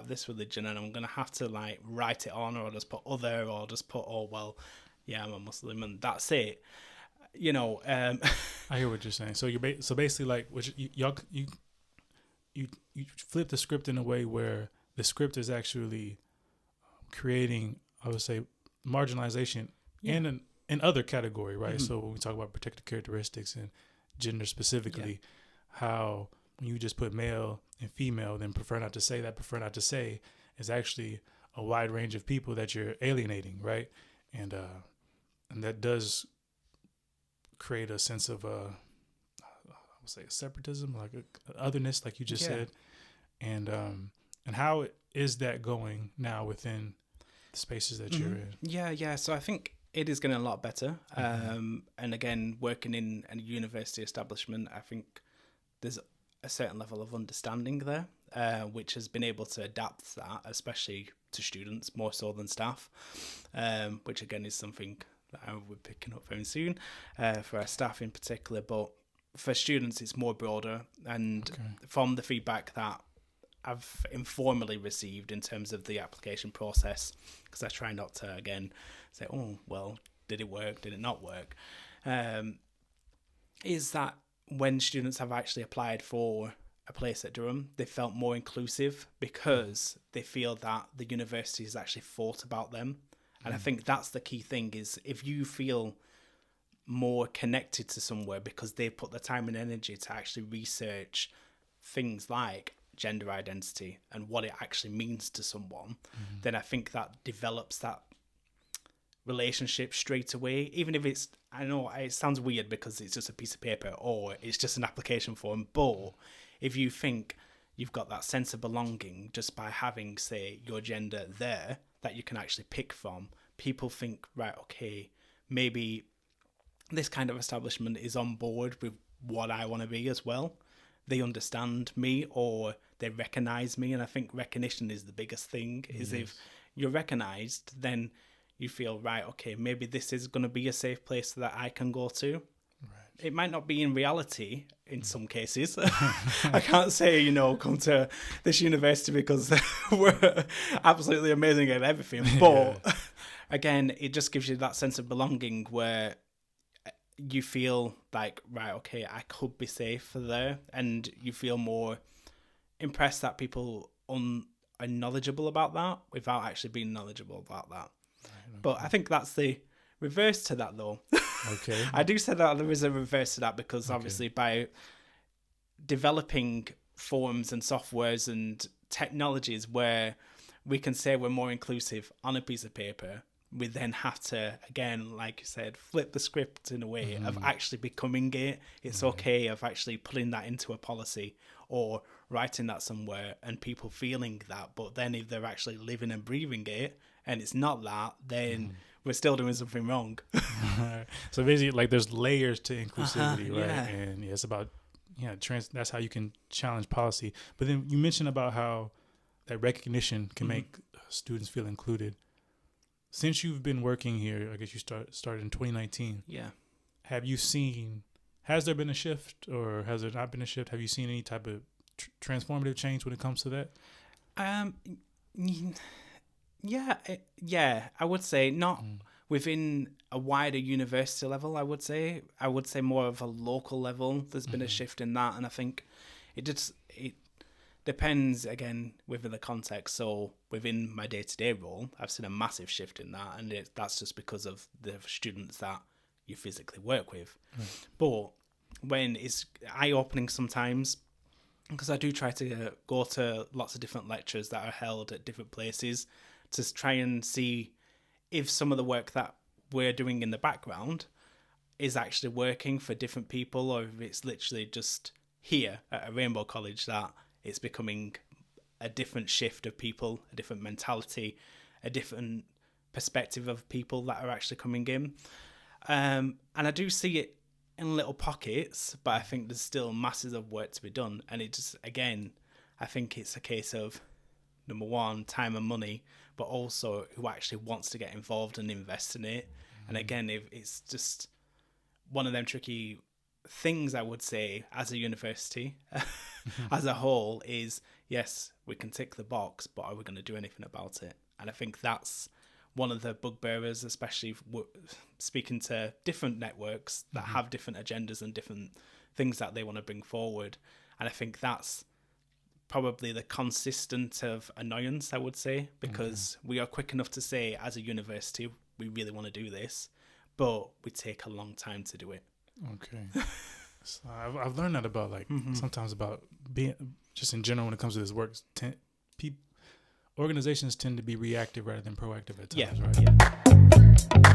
this religion and I'm going to have to like write it on, or just put other, or just put, oh, well, yeah, I'm a Muslim and that's it. You know, I hear what you're saying. So so basically like, which you flip the script in a way where the script is actually creating, I would say, marginalization yeah. in other category, right? Mm-hmm. So when we talk about protected characteristics and gender specifically, how when you just put male and female, then prefer not to say is actually a wide range of people that you're alienating, right? And that does create a sense of I would say a separatism, like a otherness, like you just said. And how is that going now within the spaces that you're in? Yeah. So I think it is getting a lot better. And again, working in a university establishment, I think there's a certain level of understanding there, which has been able to adapt that, especially to students more so than staff, which again is something that we're picking up very soon for our staff in particular. But for students, it's more broader. And from the feedback that I've informally received in terms of the application process, because I try not to, again, say, oh, well, did it work? Did it not work? Is that when students have actually applied for a place at Durham, they felt more inclusive because they feel that the university has actually thought about them. And I think that's the key thing, is if you feel more connected to somewhere because they've put the time and energy to actually research things like gender identity and what it actually means to someone, then I think that develops that relationship straight away. Even if it's, I know it sounds weird because it's just a piece of paper or it's just an application form, but if you think you've got that sense of belonging just by having, say, your gender there that you can actually pick from, people think, right, okay, maybe this kind of establishment is on board with what I want to be as well. They understand me or they recognize me. And I think recognition is the biggest thing, is if you're recognized, then you feel, right, okay, maybe this is going to be a safe place that I can go to. Right. It might not be in reality in some cases. I can't say, come to this university because we're absolutely amazing at everything. But again, it just gives you that sense of belonging where you feel like, right, okay, I could be safe there, and you feel more impressed that people are knowledgeable about that without actually being knowledgeable about that. Right. But I think that's the reverse to that, though. Okay. I do say that there is a reverse to that because obviously by developing forms and softwares and technologies where we can say we're more inclusive on a piece of paper, we then have to, again, like you said, flip the script in a way of actually becoming it. It's okay of actually putting that into a policy or writing that somewhere and people feeling that. But then if they're actually living and breathing it and it's not that, then we're still doing something wrong. So basically, like, there's layers to inclusivity, right? Yeah. And it's about, that's how you can challenge policy. But then you mentioned about how that recognition can make students feel included. Since you've been working here, I guess you started in 2019. Yeah. Has there been a shift or has there not been a shift? Have you seen any type of transformative change when it comes to that? Yeah, I would say not within a wider university level. I would say more of a local level. There's been a shift in that, and I think it depends, again, within the context. So within my day-to-day role, I've seen a massive shift in that, and that's just because of the students that you physically work with. But when it's eye-opening sometimes, because I do try to go to lots of different lectures that are held at different places to try and see if some of the work that we're doing in the background is actually working for different people, or if it's literally just here at a Rainbow College that it's becoming a different shift of people, a different mentality, a different perspective of people that are actually coming in. And I do see it in little pockets, but I think there's still masses of work to be done. And it just, again, I think it's a case of, number one, time and money, but also who actually wants to get involved and invest in it. And again, if it's just one of them tricky things, I would say, as a university as a whole, is yes, we can tick the box, but are we going to do anything about it? And I think that's one of the bugbearers, especially speaking to different networks that have different agendas and different things that they want to bring forward. And I think that's probably the consistent of annoyance, I would say, because we are quick enough to say, as a university, we really want to do this, but we take a long time to do it. Okay. So I've learned that about sometimes about being just in general when it comes to this work. Organizations tend to be reactive rather than proactive at times, right? Yeah.